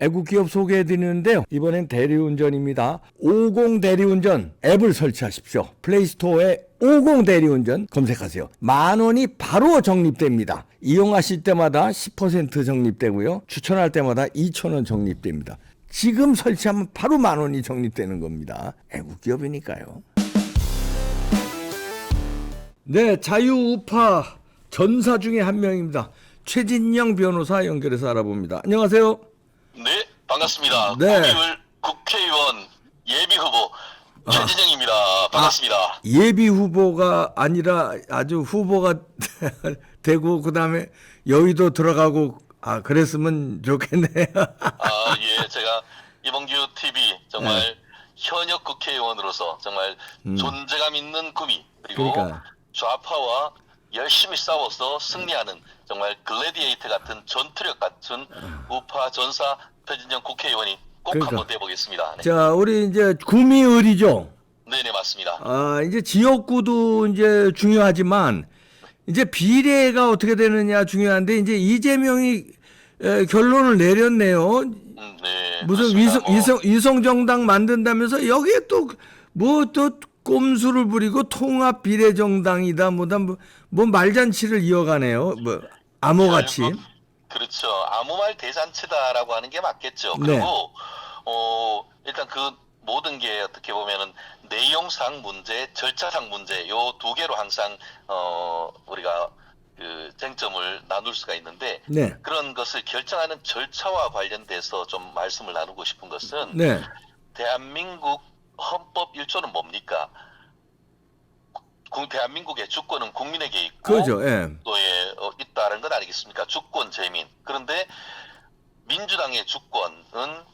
애국기업 소개해드리는데요. 이번엔 대리운전입니다. 50 대리운전 앱을 설치하십시오. 플레이스토어에 50 대리운전 검색하세요. 10,000원이 바로 적립됩니다. 이용하실 때마다 10% 적립되고요. 추천할 때마다 2,000원 적립됩니다. 지금 설치하면 바로 10,000원이 적립되는 겁니다. 애국기업이니까요. 네, 자유우파 전사 중에 한 명입니다. 최진영 변호사 연결해서 알아봅니다. 안녕하세요. 네, 반갑습니다. 네. 국회의원 예비 후보 최진영입니다. 반갑습니다. 예비 후보가 아니라 아주 후보가 되고 그다음에 여의도 들어가고 그랬으면 좋겠네요. 예, 제가 이봉규 TV 정말 현역 국회의원으로서 정말 존재감 있는 구미 그리고 그러니까. 좌파와 열심히 싸워서 승리하는 정말 글래디에이터 같은 전투력 같은 우파 전사 최진영 국회의원이 꼭 그러니까. 한번 돼보겠습니다. 네. 자, 우리 이제 구미을이죠. 네네, 맞습니다. 이제 지역구도 이제 중요하지만 이제 비례가 어떻게 되느냐 중요한데 이제 이재명이 결론을 내렸네요. 네, 무슨 맞습니다. 위성정당 만든다면서 여기에 또 뭐 또 꼼수를 부리고 통합 비례정당이다 뭐 말잔치를 이어가네요. 뭐 암호같이. 결국 그렇죠. 아무 말 대잔치다라고 하는 게 맞겠죠. 네. 그리고 일단 그 모든 게 어떻게 보면은 내용상 문제, 절차상 문제 요 두 개로 항상 우리가 그 쟁점을 나눌 수가 있는데 네. 그런 것을 결정하는 절차와 관련돼서 좀 말씀을 나누고 싶은 것은 네. 대한민국 헌법 1조는 뭡니까? 대한민국의 주권은 국민에게 있고 그죠. 예. 또 있다는 건 아니겠습니까? 주권 재민. 그런데 민주당의 주권은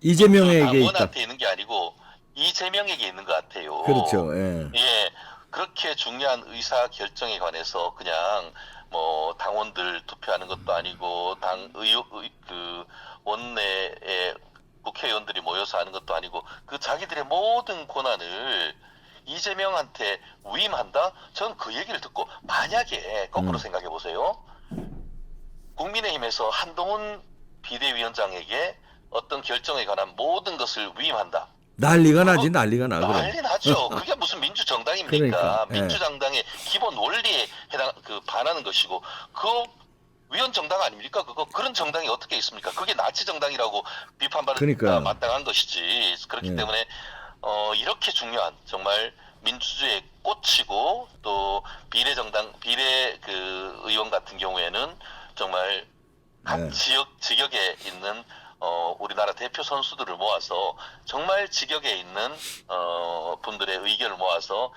이재명에게 있다. 당원한테 있는 게 아니고 이재명에게 있는 것 같아요. 그렇죠. 예. 예, 그렇게 중요한 의사 결정에 관해서 그냥 뭐 당원들 투표하는 것도 아니고 그 원내에 국회의원들이 모여서 하는 것도 아니고 그 자기들의 모든 권한을 이재명한테 위임한다? 저는 그 얘기를 듣고 만약에 거꾸로 생각해 보세요. 국민의힘에서 한동훈 비대위원장에게 어떤 결정에 관한 모든 것을 위임한다. 난리가 나지 난리가 나. 그럼. 난리 나죠. 그게 무슨 민주정당입니까? 그러니까, 예. 민주정당의 기본 원리에 반하는 것이고 그 위원정당 아닙니까? 그런 정당이 어떻게 있습니까? 그게 나치 정당이라고 비판받는 그러니까. 마땅한 것이지. 그렇기 예. 때문에 이렇게 중요한 정말 민주주의의 꽃이고 또 비례 그 의원 같은 경우에는 정말 각 네. 지역에 있는 우리나라 대표 선수들을 모아서 정말 지역에 있는 분들의 의견을 모아서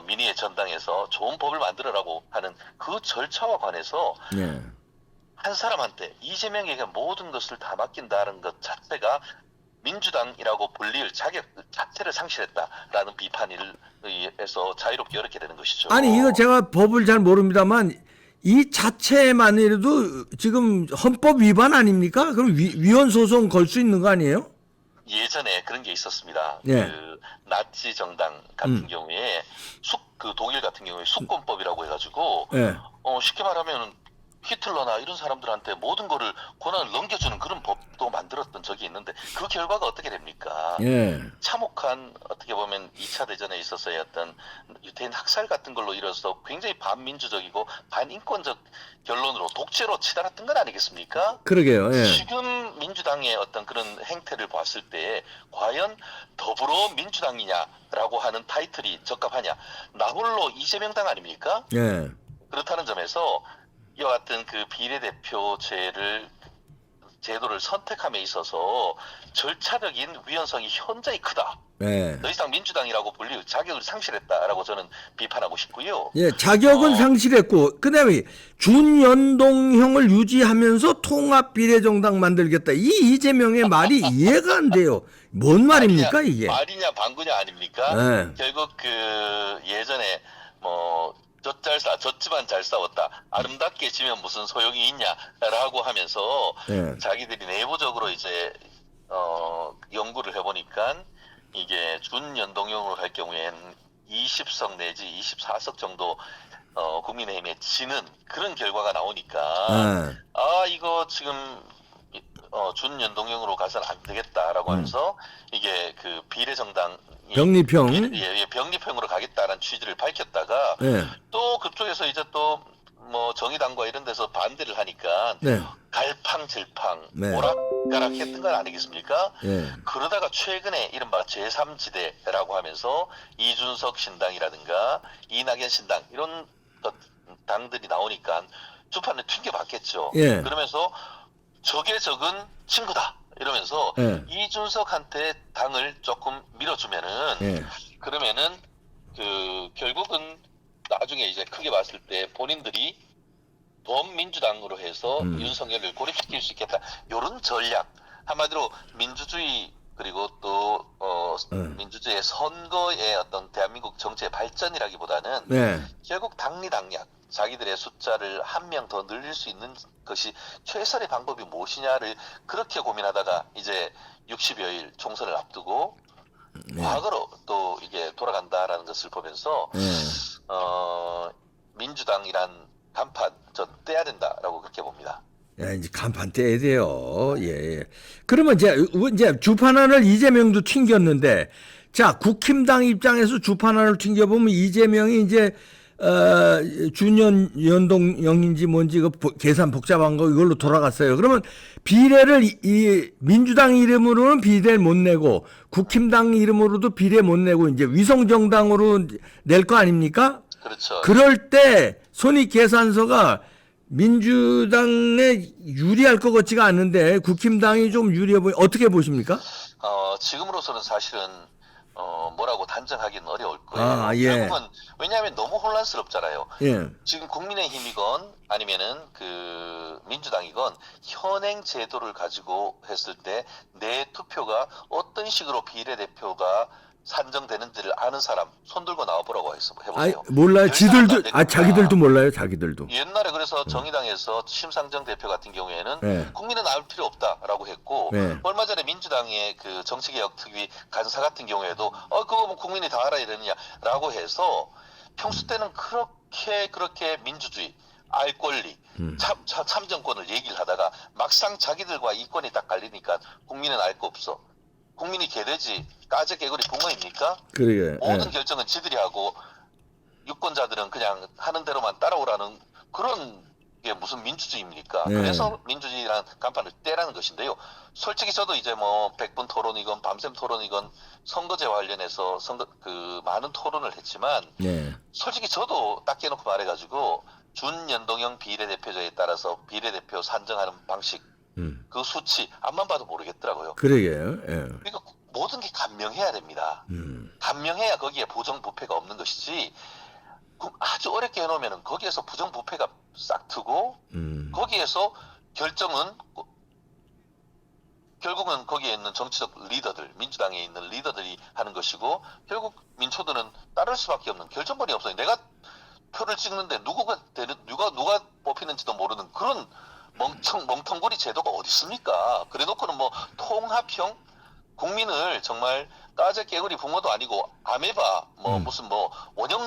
민의의 전당에서 좋은 법을 만들어라고 하는 그 절차와 관해서 예. 한 사람한테 이재명에게 모든 것을 다 맡긴다는 것 자체가 민주당이라고 불릴 자격 자체를 상실했다라는 비판을 의해서 자유롭게 이렇게 되는 것이죠. 아니 이거 제가 법을 잘 모릅니다만 이 자체만이라도 지금 헌법 위반 아닙니까? 그럼 위헌 소송 걸 수 있는 거 아니에요? 예전에 그런 게 있었습니다. 예. 그 나치 정당 같은 경우에 그 독일 같은 경우에 수권법이라고 해가지고 예. 쉽게 말하면 히틀러나 이런 사람들한테 모든 거를 권한을 넘겨주는 그런 법도 만들었던 적이 있는데 그 결과가 어떻게 됩니까? 예. 참혹한 어떻게 보면 2차 대전에 있어서의 어떤 유태인 학살 같은 걸로 이뤄서 굉장히 반민주적이고 반인권적 결론으로 독재로 치달았던 건 아니겠습니까? 그러게요. 예. 지금 민주당의 어떤 그런 행태를 봤을 때 과연 더불어민주당이냐라고 하는 타이틀이 적합하냐? 나홀로 이재명당 아닙니까? 예. 그렇다는 점에서 이와 같은 그 제도를 선택함에 있어서 절차적인 위헌성이 현저히 크다. 예. 더 이상 민주당이라고 불릴 자격을 상실했다라고 저는 비판하고 싶고요. 예, 자격은 상실했고 그다음에 준연동형을 유지하면서 통합 비례정당 만들겠다. 이 이재명의 말이 이해가 안 돼요. 뭔 말입니까 이게? 말이냐 방구냐 아닙니까? 네. 결국 그 예전에 뭐 졌지만 잘 싸웠다. 아름답게 지면 무슨 소용이 있냐라고 하면서 네. 자기들이 내부적으로 이제 연구를 해보니까 이게 준연동형으로 할 경우엔 20석 내지 24석 정도 국민의힘에 지는 그런 결과가 나오니까 이거 지금 준연동형으로 가서는 안 되겠다라고 하면서 이게 그 비례정당 병리평. 예, 병리평으로 가겠다는 취지를 밝혔다가 네. 또 그쪽에서 이제 또 뭐 정의당과 이런 데서 반대를 하니까 네. 갈팡질팡 네. 오락가락 했던 건 아니겠습니까? 예. 그러다가 최근에 이른바 제3지대라고 하면서 이준석 신당이라든가 이낙연 신당 이런 당들이 나오니까 주판을 튕겨봤겠죠. 예. 그러면서 적의 적은 친구다 이러면서 예. 이준석한테 당을 조금 밀어주면은 예. 그러면은 그 결국은 나중에 이제 크게 봤을 때 본인들이 범민주당으로 해서 윤석열을 고립시킬 수 있겠다. 이런 전략. 한마디로 민주주의 그리고 또 민주주의 선거의 어떤 대한민국 정치의 발전이라기보다는 네. 결국 당리당략. 자기들의 숫자를 한 명 더 늘릴 수 있는 것이 최선의 방법이 무엇이냐를 그렇게 고민하다가 이제 60여일 총선을 앞두고 과거로 또 이게 돌아간다라는 것을 보면서 민주당이란 간판 전 떼야 된다라고 그렇게 봅니다. 야, 이제 간판 떼야 돼요. 예. 그러면 이제 주판안을 이재명도 튕겼는데, 자, 국힘당 입장에서 주판안을 튕겨보면 이재명이 이제, 준연동형인지 뭔지 그 계산 복잡한 거 이걸로 돌아갔어요. 그러면 비례를 이 민주당 이름으로는 비례를 못 내고, 국힘당 이름으로도 비례 못 내고, 이제 위성정당으로 낼 거 아닙니까? 그렇죠. 그럴 때 손익계산서가 민주당에 유리할 것 같지가 않은데 국힘당이 좀 유리해 어떻게 보십니까? 지금으로서는 사실은 뭐라고 단정하기는 어려울 거예요. 아, 예. 결국은 왜냐하면 너무 혼란스럽잖아요. 예. 지금 국민의힘이건 아니면은 그 민주당이건 현행 제도를 가지고 했을 때 내 투표가 어떤 식으로 비례대표가 산정되는지를 아는 사람 손 들고 나와보라고 해보세요. 아니, 몰라요. 지들도 아, 자기들도 몰라요. 자기들도. 옛날에 그래서 정의당에서 심상정 대표 같은 경우에는 네. 국민은 알 필요 없다라고 했고 네. 얼마 전에 민주당의 그 정치개혁특위 간사 같은 경우에도 그거 뭐 국민이 다 알아야 되느냐라고 해서 평소 때는 그렇게 민주주의 알 권리 참정권을 얘기를 하다가 막상 자기들과 이권이 딱 갈리니까 국민은 알 거 없어. 국민이 개돼지 까제 개구리 붕어입니까? 그러게. 모든 예. 결정은 지들이 하고 유권자들은 그냥 하는 대로만 따라오라는 그런 게 무슨 민주주의입니까? 네. 그래서 민주주의라는 간판을 떼라는 것인데요. 솔직히 저도 이제 뭐 100분 토론이건 밤샘 토론이건 선거제와 관련해서 많은 토론을 했지만 네. 솔직히 저도 딱 깨놓고 말해가지고 준연동형 비례대표제에 따라서 비례대표 산정하는 방식 그 수치 앞만 봐도 모르겠더라고요. 그러게요. 예. 그러니까 모든 게 간명해야 됩니다. 간명해야 거기에 부정부패가 없는 것이지 아주 어렵게 해놓으면 거기에서 부정부패가 싹 트고 거기에서 결정은 결국은 거기에 있는 정치적 리더들, 민주당에 있는 리더들이 하는 것이고 결국 민초들은 따를 수밖에 없는 결정권이 없어요. 내가 표를 찍는데 누가 뽑히는지도 모르는 그런 멍텅구리 제도가 어디 있습니까? 그래놓고는 뭐 통합형 국민을 정말 까제 깨구리 붕어도 아니고 아메바 무슨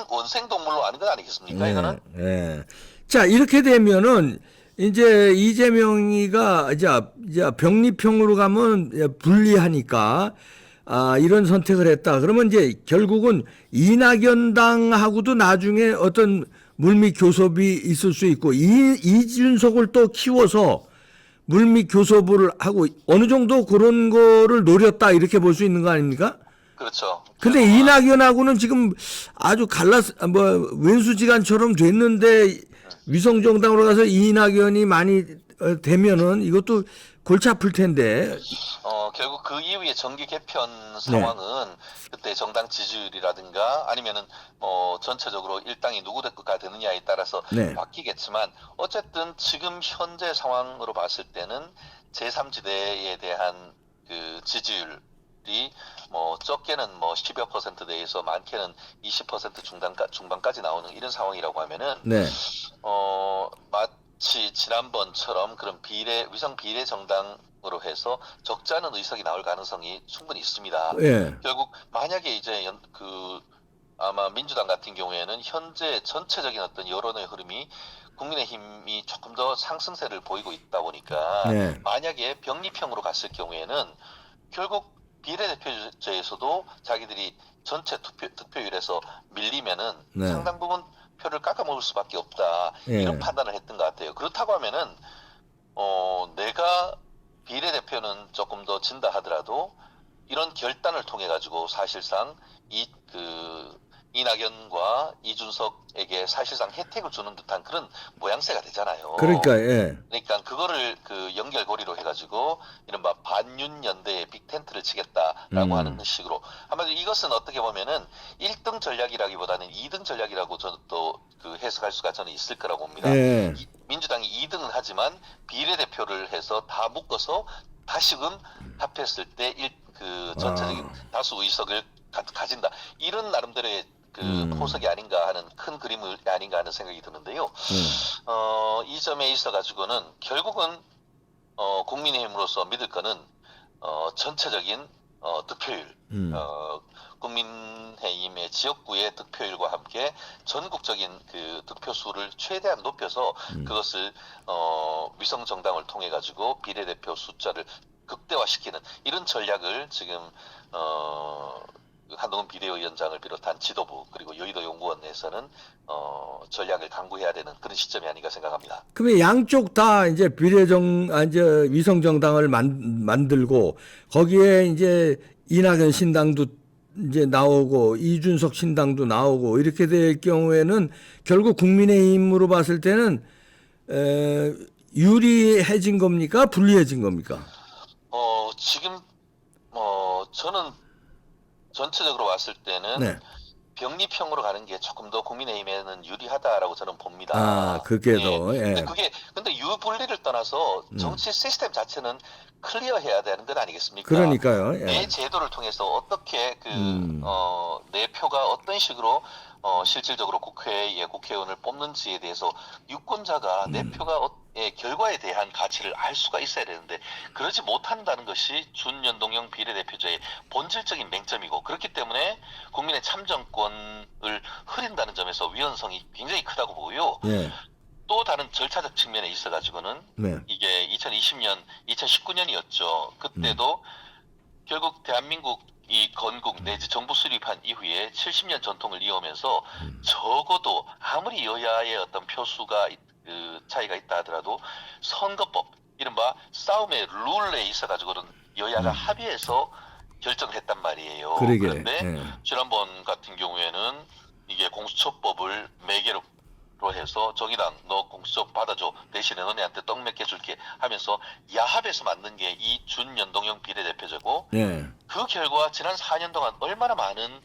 원생 동물로 아는 건 아니겠습니까? 이거는 예. 자, 이렇게 되면은 이제 이재명이가 이제 병리평으로 가면 불리하니까 이런 선택을 했다. 그러면 이제 결국은 이낙연당하고도 나중에 어떤 물밑 교섭이 있을 수 있고 이준석을 또 키워서 물밑 교섭을 하고 어느 정도 그런 거를 노렸다 이렇게 볼 수 있는 거 아닙니까? 그렇죠. 근데 이낙연하고는 지금 아주 왼수지간처럼 됐는데 위성정당으로 가서 이낙연이 많이 되면은 이것도 골치 아플 텐데. 결국 그 이후에 정기 개편 상황은 그때 정당 지지율이라든가 아니면은 전체적으로 일당이 누구 대표가 되느냐에 따라서 바뀌겠지만 어쨌든 지금 현재 상황으로 봤을 때는 제3지대에 대한 그 지지율이 적게는 10여 %대에서 많게는 20% 중반까지 나오는 이런 상황이라고 하면은 마치 지난번처럼 그런 위성 비례 정당으로 해서 적지 않은 의석이 나올 가능성이 충분히 있습니다. 예. 결국 만약에 이제 아마 민주당 같은 경우에는 현재 전체적인 어떤 여론의 흐름이 국민의힘이 조금 더 상승세를 보이고 있다 보니까 네. 만약에 병리평으로 갔을 경우에는 결국 비례대표제에서도 자기들이 전체 득표율에서 밀리면은 네. 상당 부분 표를 깎아먹을 수밖에 없다. 이런 예. 판단을 했던 것 같아요. 그렇다고 하면은 내가 비례대표는 조금 더 진다 하더라도 이런 결단을 통해 가지고 사실상 이낙연과 이준석에게 사실상 혜택을 주는 듯한 그런 모양새가 되잖아요. 그러니까 예. 그러니까 그거를 그 연결고리로 해가지고 이른바 반윤 연대의 빅텐트를 치겠다라고 하는 식으로 한마디로 이것은 어떻게 보면은 1등 전략이라기보다는 2등 전략이라고 저는 또 그 해석할 수가 저는 있을 거라고 봅니다. 예. 민주당이 2등은 하지만 비례대표를 해서 다 묶어서 다시금 합했을 때 전체적인 다수 의석을 가진다. 이런 나름대로의 그 포석이 아닌가 하는 큰 그림이 아닌가 하는 생각이 드는데요. 이 점에 있어 가지고는 결국은 국민의힘으로서 믿을 거는 전체적인 득표율, 국민의힘의 지역구의 득표율과 함께 전국적인 그 득표수를 최대한 높여서 그것을 위성 정당을 통해 가지고 비례대표 숫자를 극대화시키는 이런 전략을 지금 한동훈 비대위원장을 비롯한 지도부 그리고 여의도 연구원에서는 전략을 강구해야 되는 그런 시점이 아닌가 생각합니다. 그러면 양쪽 다 이제 이제 위성 정당을 만들고 거기에 이제 이낙연 신당도 이제 나오고 이준석 신당도 나오고 이렇게 될 경우에는 결국 국민의힘으로 봤을 때는 유리해진 겁니까? 불리해진 겁니까? 지금 저는 전체적으로 봤을 때는 네. 병리평으로 가는 게 조금 더 국민의힘에는 유리하다라고 저는 봅니다. 아, 그게 더. 예. 근데 유불리를 떠나서 정치 시스템 자체는 클리어해야 되는 것 아니겠습니까? 그러니까요. 예. 내 제도를 통해서 어떻게 내 표가 어떤 식으로 실질적으로 국회의원을 뽑는지에 대해서 유권자가 내 표가 결과에 대한 가치를 알 수가 있어야 되는데 그러지 못한다는 것이 준연동형 비례대표제의 본질적인 맹점이고 그렇기 때문에 국민의 참정권을 흐린다는 점에서 위헌성이 굉장히 크다고 보고요. 예. 또 다른 절차적 측면에 있어 가지고는 네. 이게 2019년이었죠. 그때도 결국 대한민국 이 건국 내지 정부 수립한 이후에 70년 전통을 이어오면서 적어도 아무리 여야의 어떤 표수가 차이가 있다 하더라도 선거법 이른바 싸움의 룰에 있어 가지고는 여야가 합의해서 결정을 했단 말이에요. 그러게. 그런데 예. 지난번 같은 경우에는 이게 공수처법을 매개로 해서 정의당 너 공수처 받아줘 대신에 너네한테 떡 몇 개 줄게 하면서 야합에서 만든 게 이 준연동형 비례대표제고 예. 그 결과 지난 4년 동안 얼마나 많은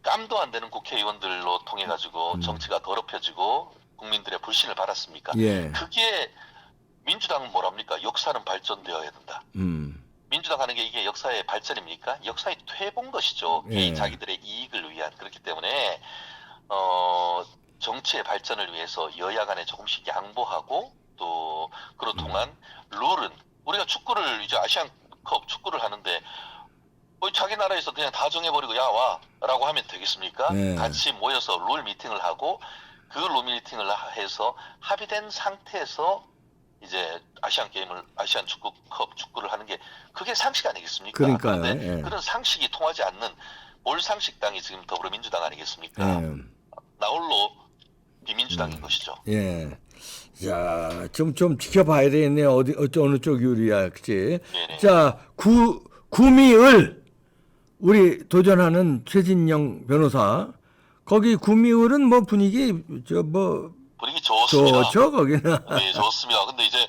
깜도 안 되는 국회의원들로 통해 가지고 정치가 더럽혀지고 국민들의 불신을 받았습니까? 예. 그게 민주당은 뭐랍니까? 역사는 발전되어야 된다. 민주당 하는 게 이게 역사의 발전입니까? 역사의 퇴본 것이죠. 예. 이 자기들의 이익을 위한 그렇기 때문에 정치의 발전을 위해서 여야 간에 조금씩 양보하고 또 그로 통한 룰은 우리가 축구를 이제 아시안컵 축구를 하는데 자기 나라에서 그냥 다 정해버리고 야 와라고 하면 되겠습니까? 네. 같이 모여서 룰 미팅을 하고 그 룰 미팅을 해서 합의된 상태에서 이제 아시안 축구컵 축구를 하는 게 그게 상식 아니겠습니까? 그러니까요. 그런데 예. 그런 상식이 통하지 않는 몰상식당이 지금 더불어민주당 아니겠습니까? 예. 나홀로 비민주당인 것이죠. 예. 자, 좀 지켜봐야 되겠네요. 어느 쪽 유리야, 그치? 네네. 자, 구미을, 우리 도전하는 최진영 변호사. 거기 구미을은 뭐 분위기, 분위기 좋습니다. 좋죠, 거기는. 네, 좋습니다. 근데 이제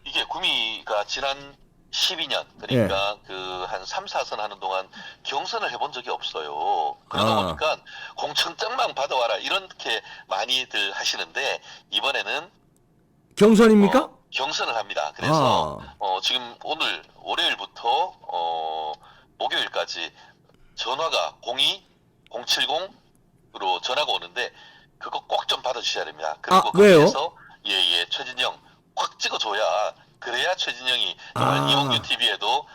이게 구미가 지난 12년 그러니까 그 한 3, 4선 하는 동안 경선을 해본 적이 없어요. 그러다 보니까 공천장만 받아와라 이렇게 많이들 하시는데 이번에는 경선입니까? 경선을 합니다. 그래서 지금 오늘 월요일부터 목요일까지 전화가 02-070으로 전화가 오는데 그거 꼭 좀 받아주셔야 됩니다. 그리고 왜요? 거기에서 예 최진영 확 찍어줘야 그래야 최진영이 정말 이몽규 TV에도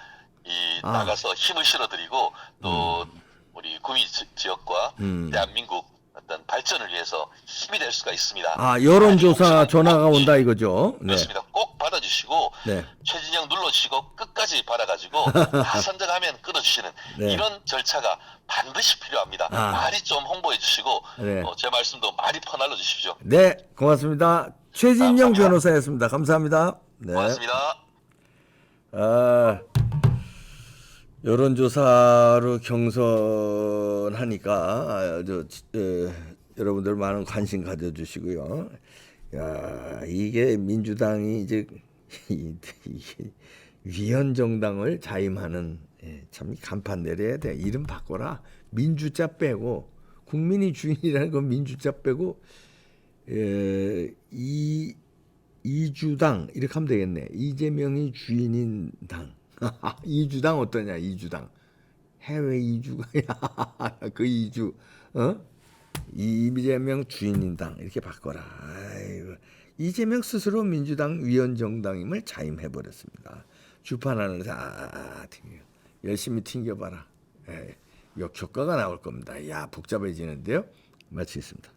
나가서 힘을 실어드리고 또 우리 구미 지역과 대한민국 어떤 발전을 위해서 힘이 될 수가 있습니다. 아, 여론조사 많이 전화가 꼭, 온다 이거죠. 네. 그렇습니다. 꼭 받아주시고 네. 최진영 눌러주시고 끝까지 받아가지고 다 선정하면 끊어주시는 네. 이런 절차가 반드시 필요합니다. 아. 많이 좀 홍보해 주시고 네. 제 말씀도 많이 퍼날려 주십시오. 네, 고맙습니다. 최진영 감사합니다. 변호사였습니다. 감사합니다. 네. 고맙습니다. 아, 여론조사로 경선하니까 여러분들 많은 관심 가져주시고요. 야, 이게 민주당이 이제 이게 위헌정당을 자임하는 참 간판 내려야 돼. 이름 바꿔라. 민주자 빼고 국민이 주인이라는 건 민주자 빼고 이주당 이렇게 하면 되겠네. 이재명이 주인인 당. 이주당 어떠냐? 이주당. 해외 이주가 그 이주. 이재명 주인인 당 이렇게 바꿔라. 아이고. 이재명 스스로 민주당 위헌정당임을 자임해 버렸습니다. 주판하는 열심히 튕겨봐라. 역효과가 나올 겁니다. 야, 복잡해지는데요. 마치겠습니다.